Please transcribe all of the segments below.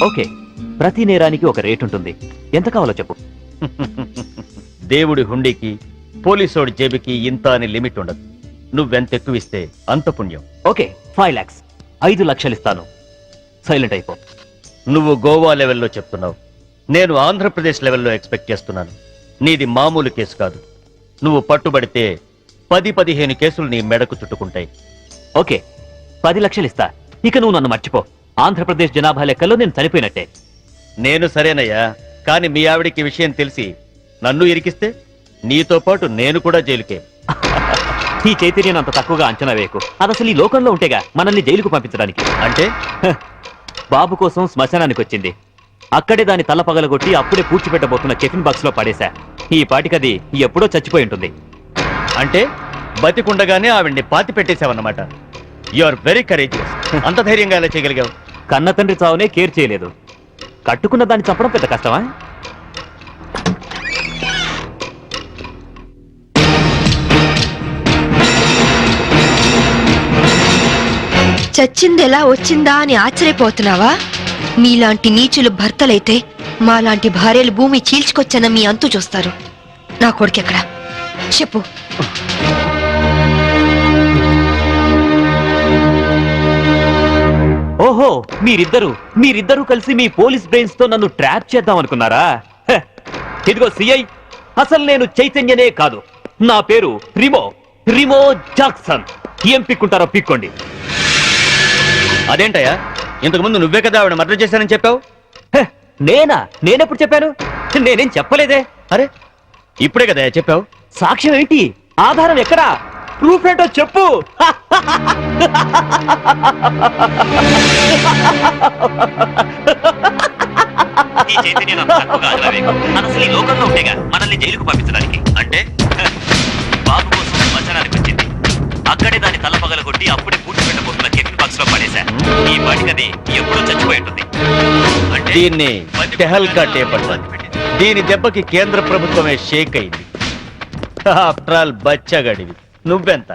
Okay, ప్రతి నేరానికి ఒక రేట్ ఉంటుంది. ఎంత కావాలో చెప్పు. దేవుడి హుండీకి పోలీసోడి జేబుకి ఇంత అని లిమిట్ ఉండదు. నువ్వెంత ఎక్కువ ఇస్తే అంత పుణ్యం. ఓకే, 5 lakhs, 5 లక్షలు ఇస్తాను. సైలెంట్ అయిపో. నువ్వు గోవా లెవెల్లో చెప్తున్నావు, నేను ఆంధ్రప్రదేశ్ లెవెల్లో ఎక్స్పెక్ట్ చేస్తున్నాను. నీది మామూలు కేసు కాదు. నువ్వు పట్టుబడితే 10-15 కేసులు నీ మెడకు చుట్టుకుంటాయి. ఓకే, 10 లక్షలు ఇస్తా. ఇక నువ్వు నన్ను మర్చిపో. ఆంధ్రప్రదేశ్ జనాభా లెక్కల్లో నేను చనిపోయినట్టే. నేను సరేనయ్యా, కానీ మీ ఆవిడికి విషయం తెలిసి నన్ను ఇరికిస్తే నీతో పాటు నేను కూడా జైలుకే. ఈ చైతన్యం అంత తక్కువగా అంచనా వేయకు. అది అసలు ఈ లోకంలో ఉంటేగా మనల్ని జైలుకు పంపించడానికి. అంటే బాబు కోసం శ్మశానానికి వచ్చింది. అక్కడే దాని తల పగలగొట్టి అప్పుడే పూడ్చిపెట్టబోతున్న టిఫిన్ బాక్స్ లో పడేశా. ఈ పాటికది ఎప్పుడో చచ్చిపోయి ఉంటుంది. అంటే బతికుండగానే ఆవిడ్ని పాతి పెట్టేశావన్నమాట. You are very courageous. అంత ధైర్యంగా ఎలా చేయగలిగావు? కన్న తండ్రి చావునే కేర్ చేయలేదు. కట్టుకున్న దాన్ని చంపడం పెద్ద కష్టమా? చచ్చింది ఎలా వచ్చిందా అని ఆశ్చర్యపోతున్నావా? మీలాంటి నీచులు భర్తలైతే మాలాంటి భార్యలు భూమి చీల్చుకొచ్చన్న మీ అంతు చూస్తారు. నా కొడుకెక్కడ చెప్పు. ఓహో, మీరిద్దరూ కలిసి మీ పోలీస్ బ్రెయిన్స్ తో నన్ను ట్రాప్ చేద్దాం అనుకున్నారా? ఇదిగో సిఐ, అసలు నేను చైతన్యనే కాదు. నా పేరు రిమో జాక్సన్. ఏం పిక్కుంటారో పిక్కోండి. అదేంటయ్యా, ఇంతకు ముందు నువ్వే కదా ఆవిడ మర్డర్ చేశానని చెప్పావు. నేనెప్పుడు చెప్పాను? నేనేం చెప్పలేదే. అరే, ఇప్పుడే కదా చెప్పావు. సాక్ష్యం ఏంటి? ఆధారం ఎక్కడా? ప్రూఫ్ ఏంటో చెప్పు. అసలు ఈ లోకంలో ఉంటేగా మనల్ని జైలుకు పంపించడానికి. అంటే బాబు కోసం శ్మశానానికి వచ్చింది. అక్కడే దాని తల పగలగొట్టి అప్పుడే పూడ్చిపెట్టబోతున్న టిఫిన్ బాక్స్ లో పడేశా. ఈ పాటికది ఎప్పుడో చచ్చిపోయి ఉంటుంది. అంటే దీన్ని టెహల్కా టేప్ అంటారు. దీని దెబ్బకి కేంద్ర ప్రభుత్వమే షేక్ అయింది. ఆఫ్టర్ ఆల్ బచ్చగడివి. నువ్వెంత?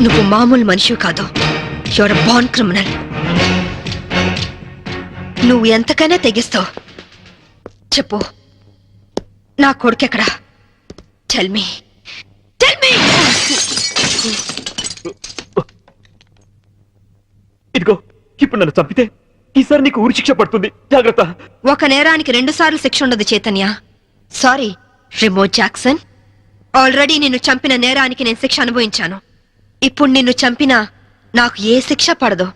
నువ్వు మామూలు మనిషి కాదు. Your born criminal. నువ్వు ఎంతకైనా తెగిస్తావు. చెప్పు, నా కొడుకెక్కడా? Tell me. ఇదిగో, ఇప్పుడు నన్ను చంపితే ఈసారి నీకు ఊరి శిక్ష పడుతుంది. జాగ్రత్త. ఒక నేరానికి 2 సార్లు శిక్ష ఉండదు Chaitanya. Sorry Remo Jackson. Already నిన్ను చంపిన నేరానికి నేను శిక్ష అనుభవించాను. ఇప్పుడు నిన్ను చంపినా నాకు ఏ శిక్ష పడదు.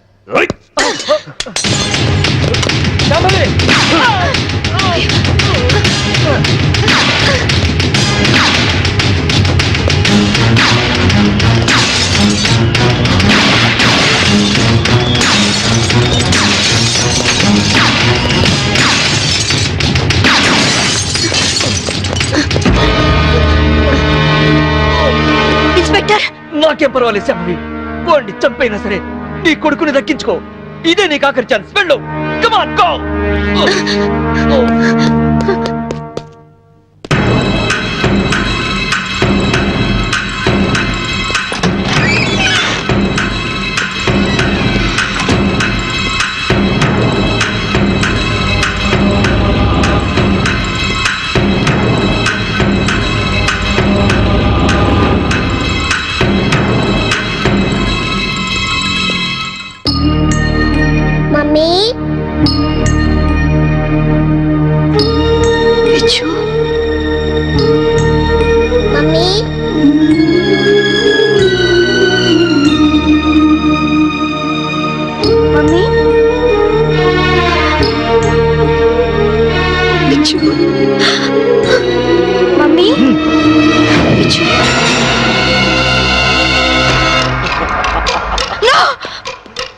ఇన్స్పెక్టర్, నాకేం పర్వాలేదు శాంభవి. వాడిని చంపైనా సరే నీ కొడుకుని దక్కించుకో. ఇదే నీకు ఆఖరి ఛాన్స్. వెళ్ళు. Come on, go.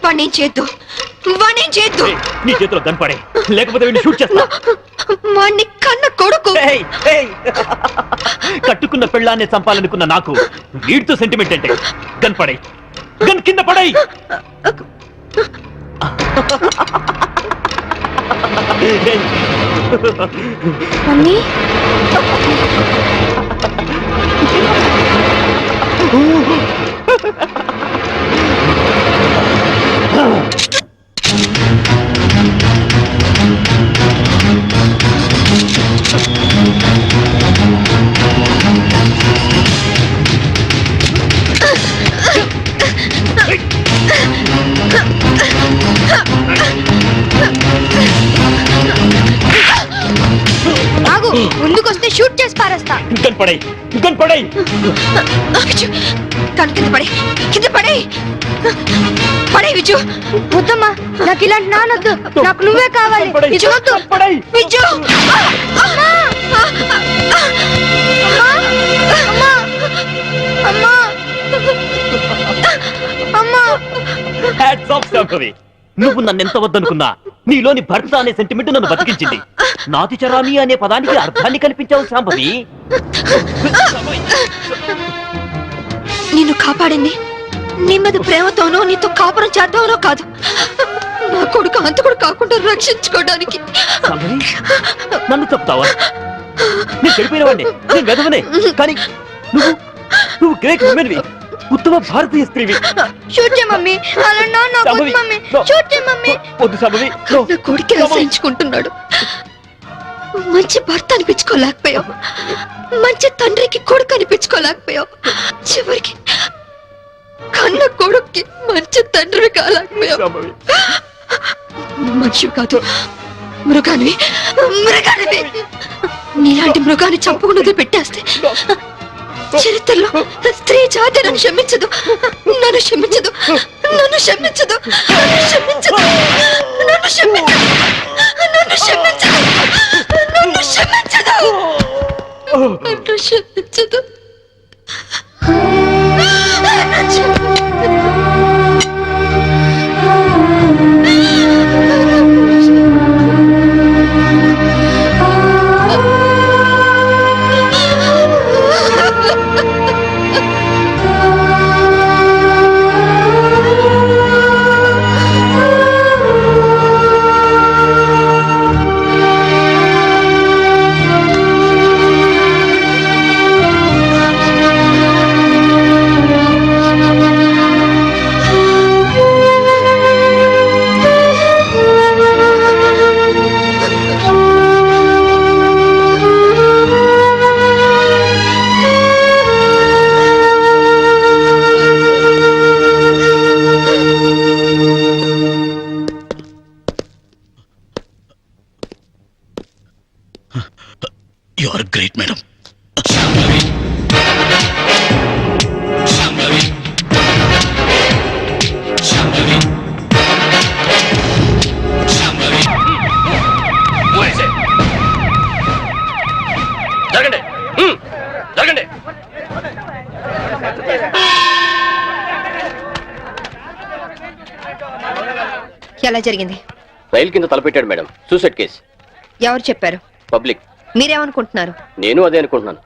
వాణ్ణేం చేద్దు. నీ చేతిలో కనపడే, లేకపోతే వీడిని షూట్ చేస్తా. వాణ్ణి కన్న కొడుకు. కట్టుకున్న పెళ్ళాన్ని చంపాలనుకున్న నాకు వీడితో సెంటిమెంట్ అంటే. కనపడే, గన్ కింద పడై. మమ్మీ, పడై విజు తన కింద పడే పడే విజు. వద్దమ్మా, నాకు ఇలాంటి నానొద్దు, నాకు నువ్వే కావాలి. విజు వద్దు. విజు అమ్మా! అమ్మా! అమ్మా! Hats off Shambhavi. నువ్వు నన్నెంత వద్దనుకున్నా నీలోని భర్త అనే సెంటిమెంట్ నన్ను బతికించింది. నాతి చరామి అనే పదానికి అర్థాన్ని కల్పించావు శాంభవి. నిన్ను కాపాడింది నీ మీద ప్రేమతోనో నీతో కాపురం చేద్దామనో కాదు, నా కొడుకు అంతకుడు కాకుండా రక్షించుకోవడానికి. శాంభవి, నన్ను చెప్తావా? నేను చెడిపోయినవాడిని, నేను వెదవనే. కానీ నువ్వు గ్రేట్ ఉమెన్వి, ఉత్తమ భారతీయ స్త్రీవి. షూట్ చేయ మమ్మీ, అలా నాన్న వద్దు మమ్మీ, షూట్ చేయ మమ్మీ. వద్దు శాంభవి. నా కొడుకు రక్షించుకుంటున్నాడు. మంచి భర్త అనిపించుకోలేకపోయావు, మంచి తండ్రికి కొడుకు అనిపించుకోలేకపోయావు, చివరికి కన్న కొడుక్కి మంచి తండ్రి కాలేకపోయావు. మనిషి కాదు, మృగానివి. నీలాంటి మృగాన్ని చంపుకున్నది పెట్టేస్తే చరిత్రలో స్త్రీ జాతి నన్ను క్షమించదు, నన్ను క్షమించదు, నన్ను క్షమించదు, నన్ను క్షమించదు, నన్ను క్షమించదు, నన్ను క్షమించదు, నన్ను క్షమించదు, నన్ను క్షమించదు. You are great, madam. జరగండి, జరగండి. ఎలా జరిగింది? రైలు కింద తలపెట్టాడు మేడం. Suicide case. ఎవరు చెప్పారు? పబ్లిక్. మీరేమనుకుంటున్నారు? నేను అదే అనుకుంటున్నాను.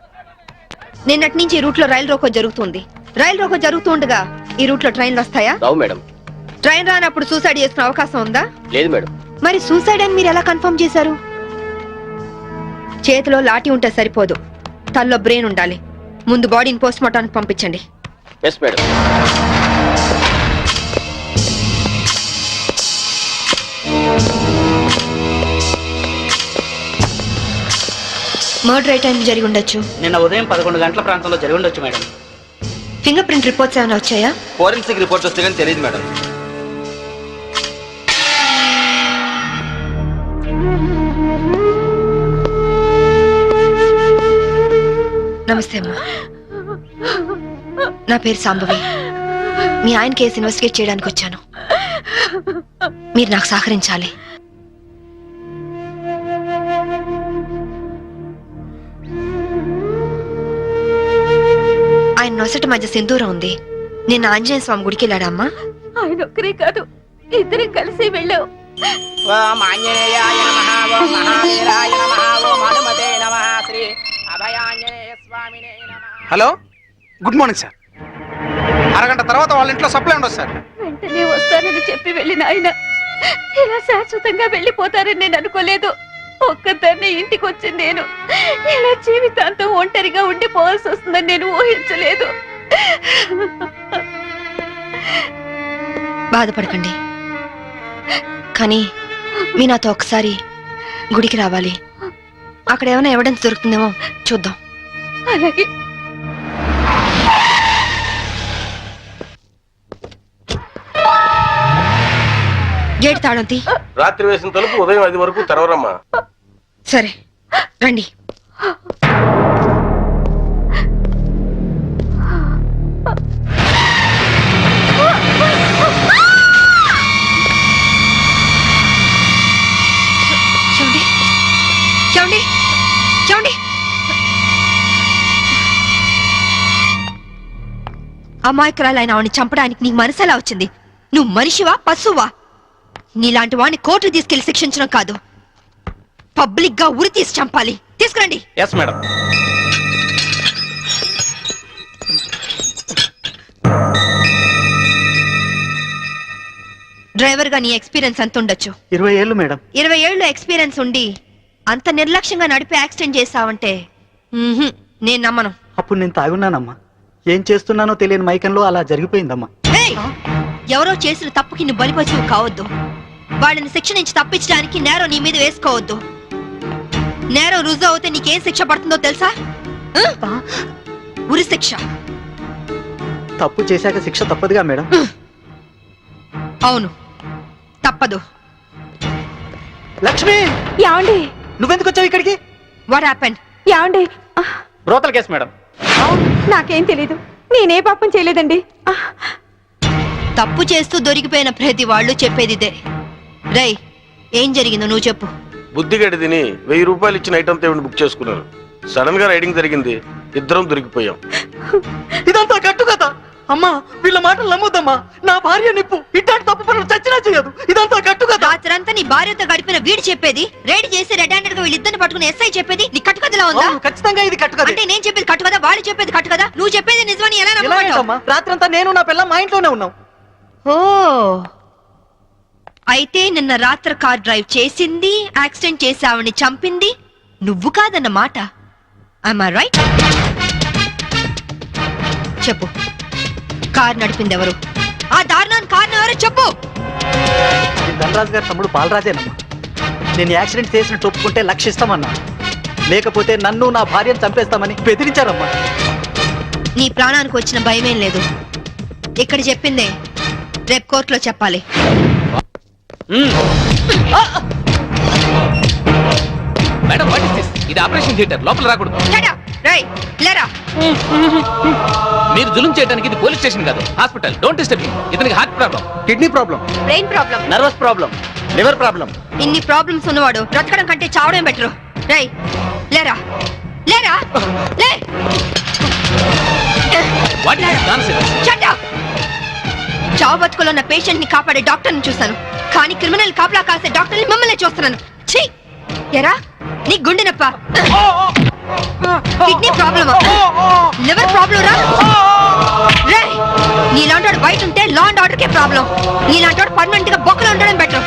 నిన్నటి నుంచి ఈ రూట్ లో రైలు రోకో జరుగుతుంది. రైలు రోకో జరుగుతూ ఉండగా ఈ రూట్ లో ట్రైన్లు వస్తాయా? రావు మేడం. ట్రైన్ రానప్పుడు సూసైడ్ చేసుకునే అవకాశం ఉందా? లేదు మేడం. మరి సూసైడ్ అని మీరు ఎలా కన్ఫర్మ్ చేశారు? చేతిలో లాఠీ ఉంటే సరిపోదు, తల్లో బ్రెయిన్ ఉండాలి. ముందు బాడీని పోస్ట్ మార్టానికి పంపించండి. Yes madam. మర్డర్ ఏ టైం జరిగి ఉండొచ్చు? నిన్న ఉదయం 11 గంటల ప్రాంతంలో జరిగి ఉండొచ్చు మేడం. ఫింగర్ ప్రింట్ రిపోర్ట్స్ ఏమైనా వచ్చాయా? ఫోరెన్సిక్ రిపోర్ట్స్ వస్తే కానీ తెలియదు మేడం. నమస్తే అమ్మా, నా పేరు సాంబవి. మీ ఆయన కేసు ఇన్వెస్టిగేట్ చేయడానికి వచ్చాను. మీరు నాకు సహకరించాలి. ఆయన నొసటి మధ్య సింధూరం ఉంది. నిన్న ఆంజనేయ స్వామి గుడికి వెళ్ళాడా అమ్మా? ఆయన ఒక్కరే కాదు, ఇద్దరం కలిసి వెళ్ళావు. ఓం ఆంజనేయాయ నమః, ఓం మహావీరాయ నమః, ఓం హనుమతే నమః, శ్రీ అభయాంజనేయ స్వామినే నమః. Hello, good morning sir. అరగంట తర్వాత వాళ్ళ ఇంట్లో సప్లై ఉండదు సార్. వెంటనే వస్తానని చెప్పి వెళ్ళిన ఆయన ఇలా శాశ్వతంగా వెళ్ళిపోతారని నేను అనుకోలేదు. ఒక్కదాన్ని ఇంటికి వచ్చింది నేను. ఇలా జీవితాంతం ఒంటరిగా ఉండిపోవాల్సి వస్తుందని నేను ఊహించలేదు. బాధపడకండి, కానీ మీ నాతో ఒకసారి గుడికి రావాలి. అక్కడ ఏమైనా ఎవిడెన్స్ దొరుకుతుందేమో చూద్దాం. అలాగే. గేట్ తాళం తీ. రాత్రి వేసిన తలుపు ఉదయం 5 వరకు తెరవరమ్మా. సరే రండి. అమాయకురాలైన ఆవిని చంపడానికి నీకు మనసు ఎలా వచ్చింది? నువ్వు మనిషివా పశువా? నీలాంటి వాడిని కోర్టు తీసుకెళ్లి శిక్షించడం కాదు, పబ్లిక్ గా ఉరి తీసి చంపాలి. తీసుకురండి. Yes madam. డ్రైవర్ గా నీ ఎక్స్పీరియన్స్ ఎంత ఉండొచ్చు? 20 ఏళ్ళు మేడం. 20 ఏళ్ళు ఎక్స్పీరియన్స్ ఉండి అంత నిర్లక్ష్యంగా నడిపి యాక్సిడెంట్ చేసావంటే నేను నమ్మను. అప్పుడు నేను తాగున్నానమ్మా. ఏం చేస్తున్నానో తెలియని మైకంలో అలా జరిగిపోయిందమ్మా. ఏయ్! ఎవరో చేసిన తప్పుకి నువ్వు బలిపశువు కావద్దు. వాళ్ళని శిక్ష నుంచి తప్పించడానికి నేరం నీ మీద వేసుకోవద్దు. నేరం రుజువు అవుతే నీకేం శిక్ష పడుతుందో తెలుసా? ఉరి శిక్ష. తప్పు చేశాక శిక్ష తప్పదుగా మేడం. అవును, తప్పదు. లక్ష్మి, యాండి నువ్వెందుకు వచ్చావు ఇక్కడికి? What happened? Andy brothel case madam. నాకేం తెలీదు, నేనే పాపం చేయలేదండి. తప్పు చేస్తూ దొరికిపోయిన ప్రతి వాళ్ళు చెప్పేది ఇదే. రేయ్, ఏం జరిగిందో నువ్వు చెప్పు. బుద్ధిగడి తిని 1000 రూపాయలు ఇచ్చిన ఐటమ్ తేవిని బుక్ చేసుకున్నారు. సడన్ గా రైడింగ్ జరిగింది, ఇద్దరం దొరికిపోయాం. ఇదంతా కట్టు కదా అమ్మా. వీళ్ళ మాటలు నమ్మొద్దమ్మా. నా భార్య నిప్పు ఇట్లాంటి తప్పు పనులు చచ్చినా చేయదు. ఇదంతా కట్టు కదా. రాత్రంతా నీ భార్యతో గడిపిన వీడు చెప్పేది, రైడ్ చేసి రెడ్ హ్యాండెడ్ గా వీళ్ళిద్దరిని పట్టుకుని ఎస్ఐ చెప్పేది నీ కట్టుకథలా ఉందా? అవును, ఖచ్చితంగా ఇది కట్టు కదా. అంటే నేను చెప్పేది కట్టు కదా, వాళ్ళు చెప్పేది కట్టు కదా. నువ్వు చెప్పేది నిజమని ఎలా నమ్ముకుంటావు? రాత్రంతా నేను నా పిల్ల మా ఇంట్లోనే ఉన్నాం. ఓ, అయితే నిన్న రాత్రి కార్ డ్రైవ్ చేసింది, యాక్సిడెంట్ చేసావని చంపింది నువ్వు కాదన్నమాట. I'm I right? చెప్పు, కార్ నడిపింది ఎవరు? ఆ దారుణాన్ని కారణం ఎవరు చెప్పు. ఈ ధనరాజు గారి తమ్ముడు బాలరాజేనమ్మా. నేను యాక్సిడెంట్ చేసినట్టు ఒప్పుకుంటే లక్షిస్తామన్నా, లేకపోతే నన్ను నా భార్యను చంపేస్తామని బెదిరించారమ్మా. నీ ప్రాణానికి వచ్చిన భయమేం లేదు. ఇక్కడ చెప్పిందే రేపు కోర్టులో చెప్పాలి. Madam, what is this? ఇది ఆపరేషన్ థియేటర్, లోపల రాకూడదు. Shut up! రేయ్, లేరా. మీరు జులుం చేయడానికి ఇది పోలీస్ స్టేషన్ కాదు, హాస్పిటల్. Don't disturb me. ఇతనికి heart problem, kidney problem, brain problem, nervous problem, liver problem. ఇన్ని ప్రాబ్లమ్స్ ఉన్నవాడు బ్రతకడం కంటే చావడం బెటరు. రేయ్, లేరా, లేరా, లే. What is nonsense? Shut up! చావు బతుకులో ఉన్న పేషెంట్ ని కాపాడే డాక్టర్ ని చూస్తాను, కానీ క్రిమినల్ కాపలా కాసే డాక్టర్ ని మిమ్మల్ని చూస్తున్నాను. ఛీ! ఎరా, నీ గుండె నొప్ప, కిడ్నీ ప్రాబ్లమా, లివర్ ప్రాబ్లం రా. రేయ్, నీలాంటి బయట ఉంటే law and order K problem. నీలాంటి పర్మనెంట్ గా బొక్కలో ఉండడం బెటర్.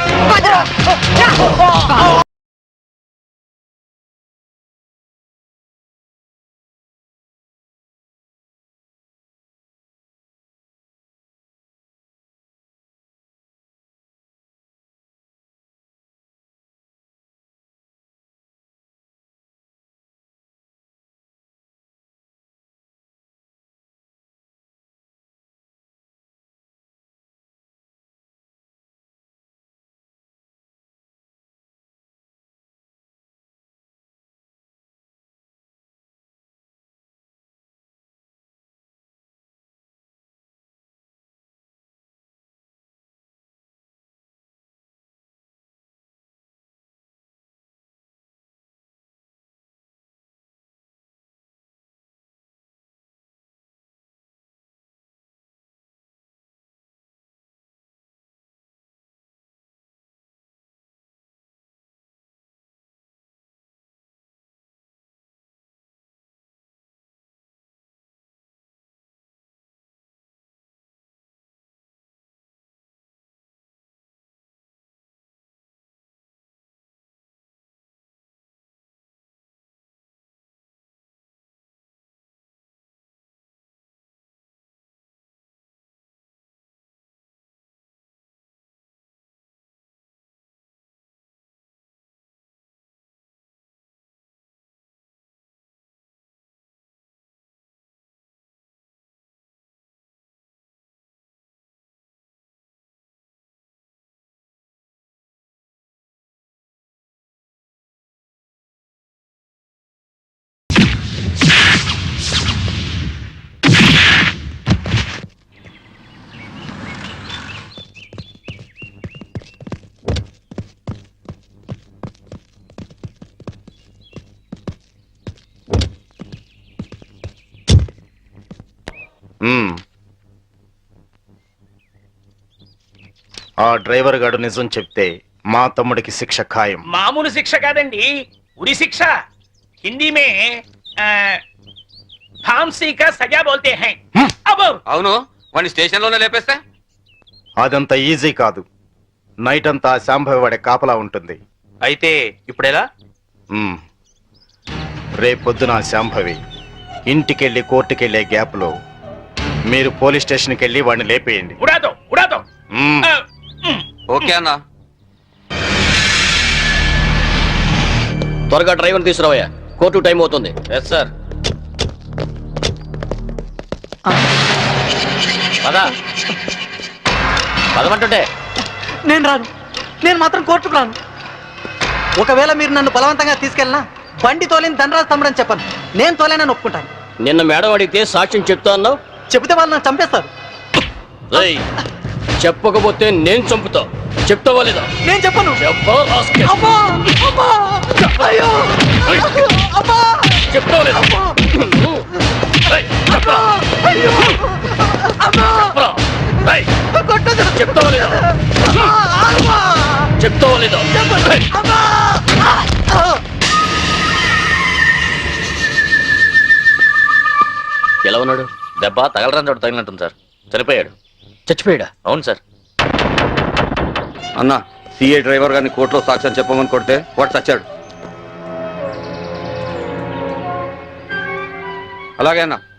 డ్రైవర్ గాడు నిజం చెప్తే మా తమ్ముడికి శిక్ష ఖాయం. మామూలు శిక్ష కాదండి, ఉరి శిక్ష. హిందీ మే फांसी का सजा बोलते हैं. अब అవును, వాడిని స్టేషన్ లోనే లేపేస్తే అదంత ఈజీ కాదు. నైట్ అంతా శాంభవి వాడే కాపలా ఉంటుంది. అయితే ఇప్పుడెలా? రేపొద్దున శాంభవి ఇంటికెళ్ళి కోర్టుకెళ్లే గ్యాప్ లో మీరు పోలీస్ స్టేషన్కి వెళ్ళి వాడిని లేపేయండి. उड़ा दो, उड़ा दो. ఓకే అన్నా. త్వరగా డ్రైవర్ తీసుకురావయ్యా, కోర్టు టైం అవుతుంది. Yes sir. పదమంటుంటే నేను రాను. నేను మాత్రం కోర్టుకు రాను. ఒకవేళ మీరు నన్ను బలవంతంగా తీసుకెళ్ళినా బండి తోలేని ధనరాజు తమ్ముడని చెప్పను. నేను తోలేనని ఒప్పుకుంటాను. నిన్న మేడం అడిగితే సాక్ష్యం చెప్తా అన్నావు. చెబితే వాళ్ళు నన్ను చంపేస్తారు. రేయ్, చెప్పకపోతే నేను చంపుతా. చెప్తావా లేదా? నేను చెప్పను. చెప్పా రాస్కెల్. అమ్మా! అమ్మా! అయ్యో! అమ్మా! చెప్తావా లేదా? రేయ్, చెప్పరా? అయ్యో! అమ్మా! చెప్పరా? రేయ్, కొట్టొద్దు. చెప్తావా లేదా? అమ్మా! చెప్తావా లేదా? రేయ్. అమ్మా! ఎలా ఉన్నాడు? దెబ్బ తగలరాని చోట తగిలినట్టుంది సార్. చనిపోయాడు. చచ్చిపోయాడా? అవును సార్. అన్నా, సిఐ డ్రైవర్ గారిని కోర్టులో సాక్ష్యం చెప్పమని కొడితే వాడు చచ్చాడు. అలాగే అన్నా.